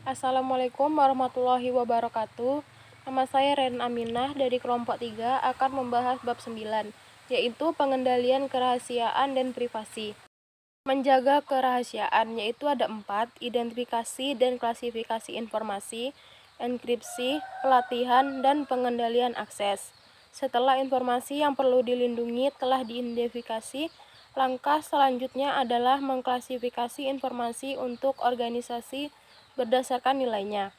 Assalamualaikum warahmatullahi wabarakatuh. Nama saya Ren Aminah dari kelompok 3 akan membahas bab 9, yaitu pengendalian kerahasiaan dan privasi. Menjaga kerahasiaan yaitu ada 4, identifikasi dan klasifikasi informasi, enkripsi, pelatihan, dan pengendalian akses. Setelah informasi yang perlu dilindungi telah diidentifikasi, langkah selanjutnya adalah mengklasifikasi informasi untuk organisasi berdasarkan nilainya.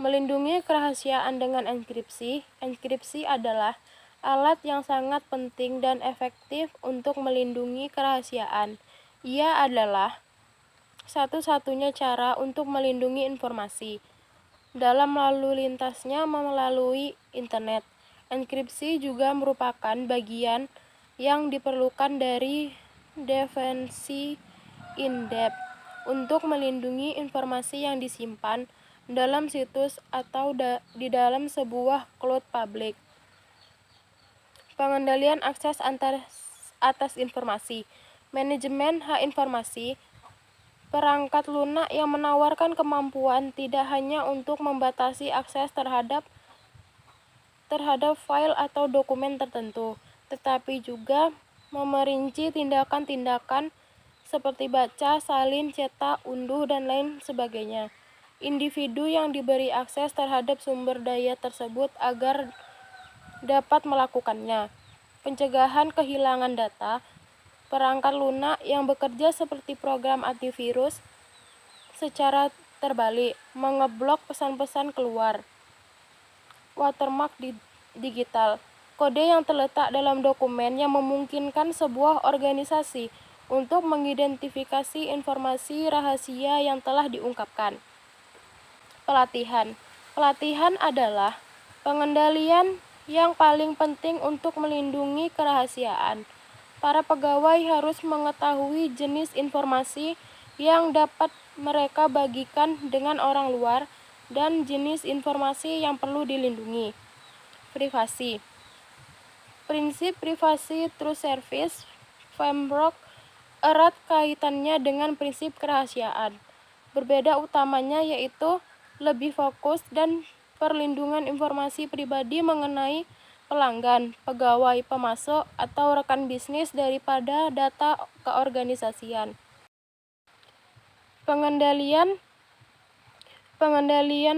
Melindungi kerahasiaan dengan enkripsi. Enkripsi adalah alat yang sangat penting dan efektif untuk melindungi kerahasiaan. Ia adalah satu-satunya cara untuk melindungi informasi dalam lalu lintasnya melalui internet. Enkripsi juga merupakan bagian yang diperlukan dari defensi in-depth untuk melindungi informasi yang disimpan dalam situs atau di dalam sebuah cloud publik. Pengendalian akses atas informasi. Manajemen hak informasi. Perangkat lunak yang menawarkan kemampuan tidak hanya untuk membatasi akses terhadap file atau dokumen tertentu, tetapi juga memerinci tindakan-tindakan seperti baca, salin, cetak, unduh, dan lain sebagainya. Individu yang diberi akses terhadap sumber daya tersebut agar dapat melakukannya. Pencegahan kehilangan data. Perangkat lunak yang bekerja seperti program antivirus secara terbalik, mengeblok pesan-pesan keluar. Watermark digital. Kode yang terletak dalam dokumen yang memungkinkan sebuah organisasi untuk mengidentifikasi informasi rahasia yang telah diungkapkan. Pelatihan. Pelatihan adalah pengendalian yang paling penting untuk melindungi kerahasiaan. Para pegawai harus mengetahui jenis informasi yang dapat mereka bagikan dengan orang luar dan jenis informasi yang perlu dilindungi. Privasi. Prinsip privasi through service framework erat kaitannya dengan prinsip kerahasiaan. Berbeda utamanya yaitu lebih fokus dan perlindungan informasi pribadi mengenai pelanggan, pegawai, pemasok, atau rekan bisnis daripada data keorganisasian. Pengendalian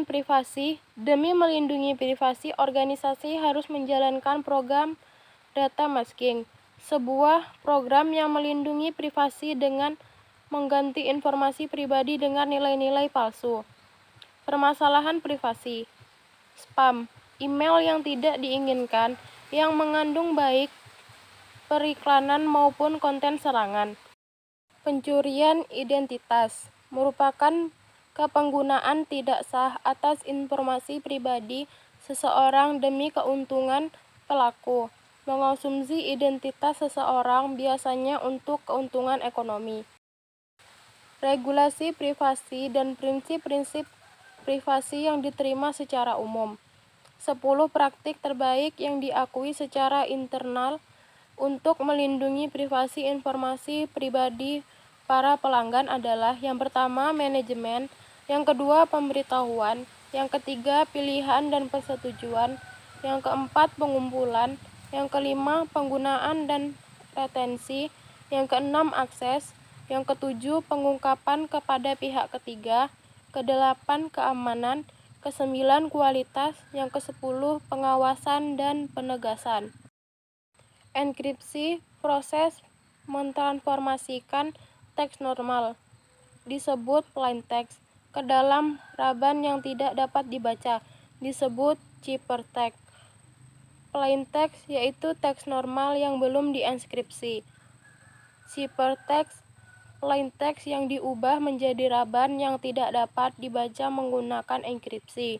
privasi. Demi melindungi privasi, organisasi harus menjalankan program data masking, sebuah program yang melindungi privasi dengan mengganti informasi pribadi dengan nilai-nilai palsu. Permasalahan privasi. Spam, email yang tidak diinginkan yang mengandung baik periklanan maupun konten serangan. Pencurian identitas merupakan kepenggunaan tidak sah atas informasi pribadi seseorang demi keuntungan pelaku. Mengonsumsi identitas seseorang biasanya untuk keuntungan ekonomi. Regulasi privasi dan prinsip-prinsip privasi yang diterima secara umum. 10 praktik terbaik yang diakui secara internal untuk melindungi privasi informasi pribadi para pelanggan adalah: yang pertama, manajemen; yang kedua, pemberitahuan; yang ketiga, pilihan dan persetujuan; yang keempat, pengumpulan; yang kelima, penggunaan dan retensi; yang keenam, akses; yang ketujuh, pengungkapan kepada pihak ketiga; kedelapan, keamanan; kesembilan, kualitas; yang kesepuluh, pengawasan dan penegasan. Enkripsi, proses mentransformasikan teks normal, disebut plain text, ke dalam raban yang tidak dapat dibaca, disebut ciphertext. Plain text yaitu teks normal yang belum dienkripsi. Ciphertext, plain text yang diubah menjadi raban yang tidak dapat dibaca menggunakan enkripsi.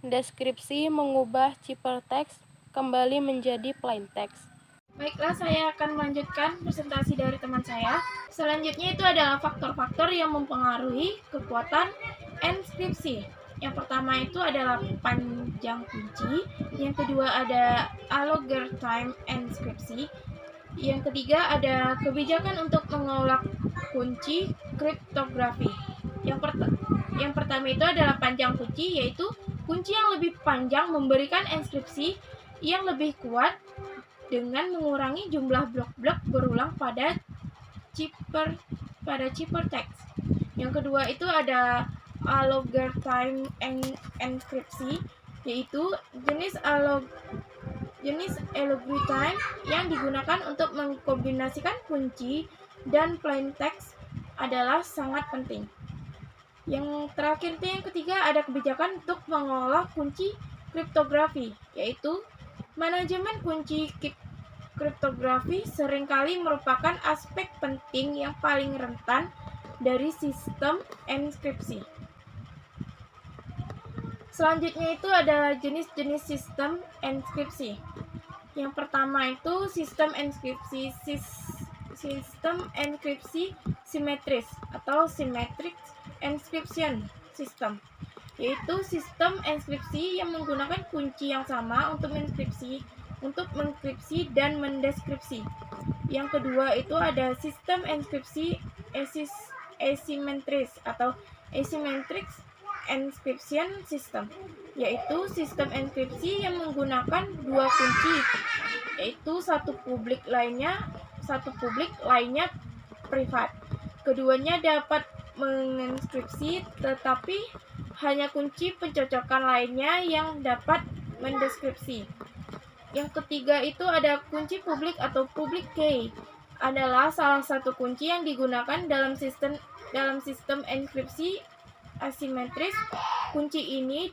Deskripsi, mengubah ciphertext kembali menjadi plain text. Baiklah, saya akan melanjutkan presentasi dari teman saya. Selanjutnya itu adalah faktor-faktor yang mempengaruhi kekuatan enkripsi. Yang pertama itu adalah panjang kunci, yang kedua ada algorithm enkripsi, yang ketiga ada kebijakan untuk mengolah kunci kriptografi. Yang pertama itu adalah panjang kunci, yaitu kunci yang lebih panjang memberikan enkripsi yang lebih kuat dengan mengurangi jumlah blok-blok berulang pada ciphertext. Yang kedua itu ada algorithm enkripsi, yaitu jenis algorithm yang digunakan untuk mengkombinasikan kunci dan plain text adalah sangat penting. Yang terakhir itu yang ketiga ada kebijakan untuk mengolah kunci kriptografi, yaitu manajemen kunci kriptografi seringkali merupakan aspek penting yang paling rentan dari sistem enkripsi. Selanjutnya itu ada jenis-jenis sistem enkripsi. Yang pertama itu sistem enkripsi simetris atau symmetric encryption system, yaitu sistem enkripsi yang menggunakan kunci yang sama untuk mengenkripsi dan mendeskripsi. Yang kedua itu ada sistem enkripsi asimetris atau asymmetric encryption system, yaitu sistem enkripsi yang menggunakan dua kunci, yaitu satu publik lainnya privat. Keduanya dapat mengenkripsi, tetapi hanya kunci pencocokan lainnya yang dapat mendeskripsi. Yang ketiga itu ada kunci publik atau public key, adalah salah satu kunci yang digunakan dalam sistem enkripsi asimetris. Kunci ini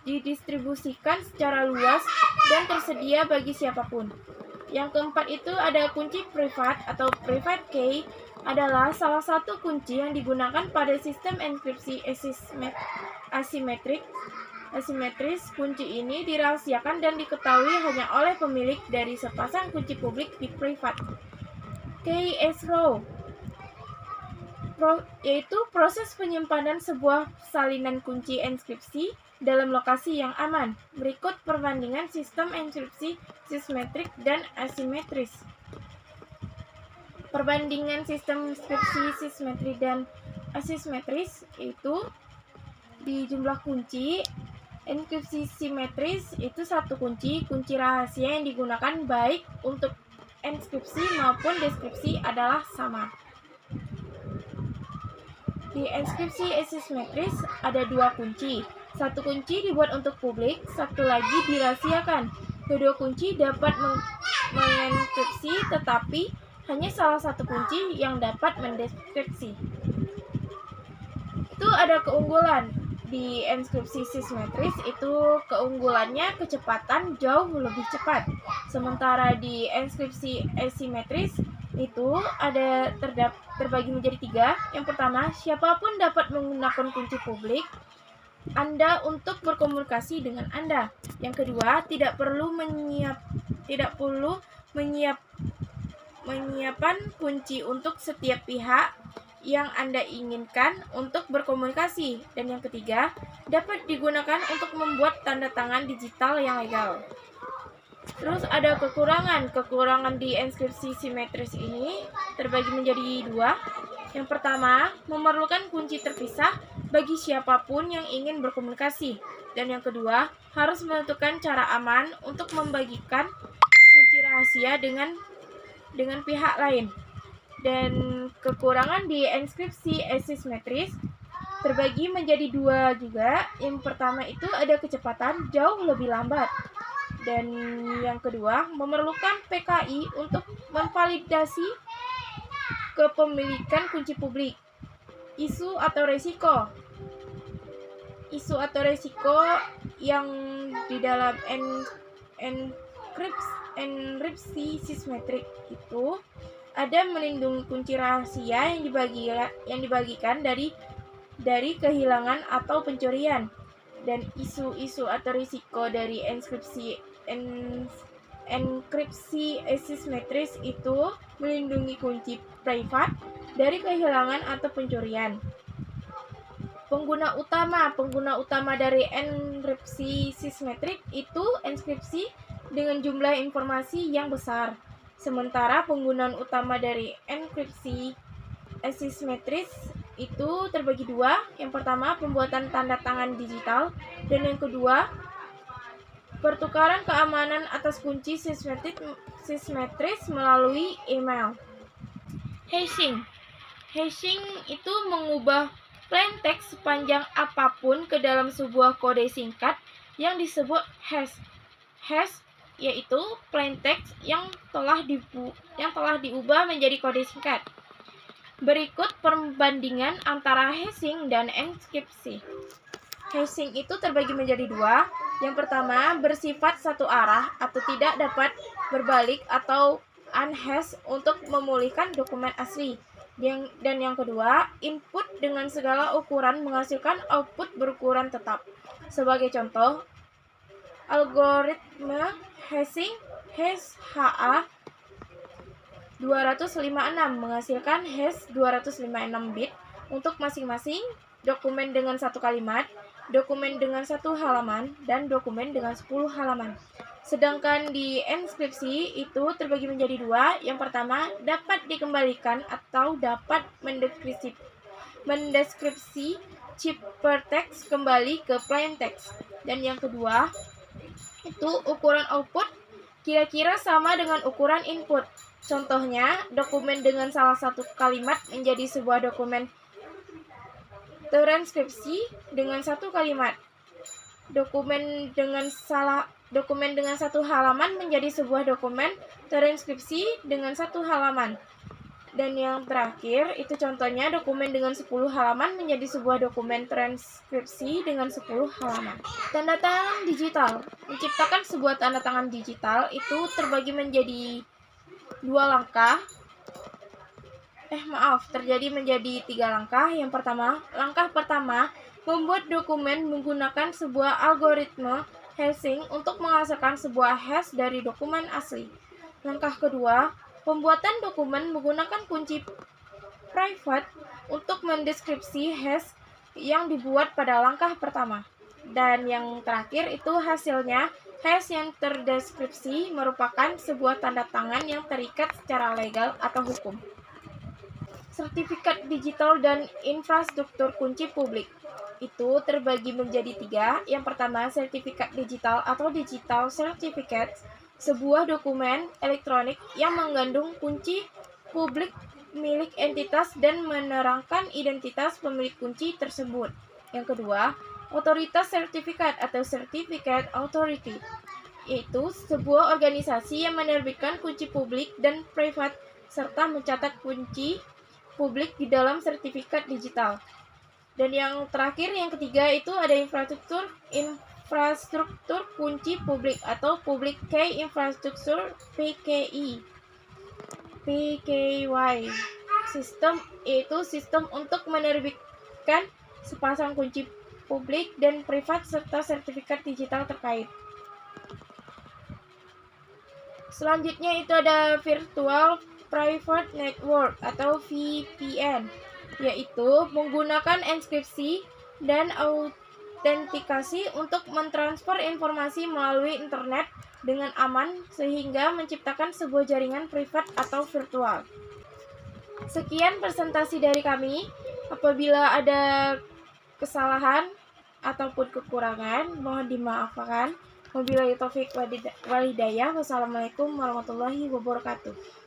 didistribusikan secara luas dan tersedia bagi siapapun. Yang keempat itu ada kunci privat atau private key, adalah salah satu kunci yang digunakan pada sistem enkripsi asimetris. Kunci ini dirahasiakan dan diketahui hanya oleh pemilik dari sepasang kunci publik di privat. KSROW, yaitu proses penyimpanan sebuah salinan kunci enkripsi dalam lokasi yang aman. Berikut perbandingan sistem enkripsi simetrik dan asimetris. Perbandingan sistem enkripsi simetrik dan asimetris itu di jumlah kunci. Enkripsi simetris itu satu kunci rahasia yang digunakan baik untuk enkripsi maupun deskripsi adalah sama. Di enkripsi asimetris ada dua kunci. Satu kunci dibuat untuk publik, satu lagi dirahasiakan. Kedua kunci dapat mengenkripsi, tetapi hanya salah satu kunci yang dapat mendeskripsi. Itu ada keunggulan. Di enkripsi simetris itu keunggulannya kecepatan jauh lebih cepat. Sementara di enkripsi asimetris itu ada terbagi menjadi tiga. Yang pertama, siapapun dapat menggunakan kunci publik Anda untuk berkomunikasi dengan Anda. Yang kedua, tidak perlu menyiapkan kunci untuk setiap pihak yang Anda inginkan untuk berkomunikasi. Dan yang ketiga, dapat digunakan untuk membuat tanda tangan digital yang legal. Terus ada kekurangan di enkripsi simetris ini terbagi menjadi dua. Yang pertama, memerlukan kunci terpisah bagi siapapun yang ingin berkomunikasi. Dan yang kedua, harus menentukan cara aman untuk membagikan kunci rahasia dengan pihak lain. Dan kekurangan di enkripsi asimetris terbagi menjadi dua juga. Yang pertama itu ada kecepatan jauh lebih lambat. Dan yang kedua, memerlukan PKI untuk memvalidasi kepemilikan kunci publik. Isu atau resiko yang di dalam enkripsi simetrik itu ada melindungi kunci rahasia yang dibagikan dari kehilangan atau pencurian. Dan isu atau risiko dari enkripsi asimetris itu melindungi kunci privat dari kehilangan atau pencurian. Pengguna utama dari enkripsi simetrik itu enkripsi dengan jumlah informasi yang besar. Sementara penggunaan utama dari enkripsi asimetris itu terbagi dua. Yang pertama, pembuatan tanda tangan digital, dan yang kedua, pertukaran keamanan atas kunci simetris melalui email. Hashing. Hashing itu mengubah plain text sepanjang apapun ke dalam sebuah kode singkat yang disebut hash. Hash yaitu plain text yang telah diubah menjadi kode singkat. Berikut perbandingan antara hashing dan enkripsi. Hashing itu terbagi menjadi dua. Yang pertama, bersifat satu arah atau tidak dapat berbalik atau unhash untuk memulihkan dokumen asli. Dan yang kedua, input dengan segala ukuran menghasilkan output berukuran tetap. Sebagai contoh, algoritma hashing hash HA 256 menghasilkan hash 256 bit untuk masing-masing dokumen dengan satu kalimat, dokumen dengan satu halaman, dan dokumen dengan 10 halaman. Sedangkan di enkripsi itu terbagi menjadi dua. Yang pertama, dapat dikembalikan atau dapat mendeskripsi ciphertext kembali ke plain text. Dan yang kedua, itu ukuran output kira-kira sama dengan ukuran input. Contohnya, dokumen dengan salah satu kalimat menjadi sebuah dokumen transkripsi dengan satu kalimat. Dokumen dengan satu halaman menjadi sebuah dokumen transkripsi dengan satu halaman. Dan yang terakhir, itu contohnya dokumen dengan 10 halaman menjadi sebuah dokumen transkripsi dengan 10 halaman. Tanda tangan digital. Menciptakan sebuah tanda tangan digital itu terbagi menjadi terjadi menjadi 3 langkah. Yang pertama, langkah pertama, membuat dokumen menggunakan sebuah algoritma hashing untuk menghasilkan sebuah hash dari dokumen asli. Langkah kedua, pembuatan dokumen menggunakan kunci private untuk mendeskripsi hash yang dibuat pada langkah pertama. Dan yang terakhir itu hasilnya, hash yang terdeskripsi merupakan sebuah tanda tangan yang terikat secara legal atau hukum. Sertifikat digital dan infrastruktur kunci publik itu terbagi menjadi 3. Yang pertama, sertifikat digital atau digital certificate, sebuah dokumen elektronik yang mengandung kunci publik milik entitas dan menerangkan identitas pemilik kunci tersebut. Yang kedua, otoritas sertifikat atau certificate authority, yaitu sebuah organisasi yang menerbitkan kunci publik dan privat serta mencatat kunci publik di dalam sertifikat digital. Dan yang terakhir, yang ketiga, itu ada infrastruktur kunci publik atau Public Key Infrastructure PKI. Sistem yaitu sistem untuk menerbitkan sepasang kunci publik dan privat serta sertifikat digital terkait. Selanjutnya itu ada Virtual Private Network atau VPN, yaitu menggunakan enkripsi dan autentikasi untuk mentransfer informasi melalui internet dengan aman sehingga menciptakan sebuah jaringan privat atau virtual. Sekian presentasi dari kami. Apabila ada kesalahan ataupun kekurangan, mohon dimaafkan. Wabillahi taufik wal hidayah. Wassalamualaikum warahmatullahi wabarakatuh.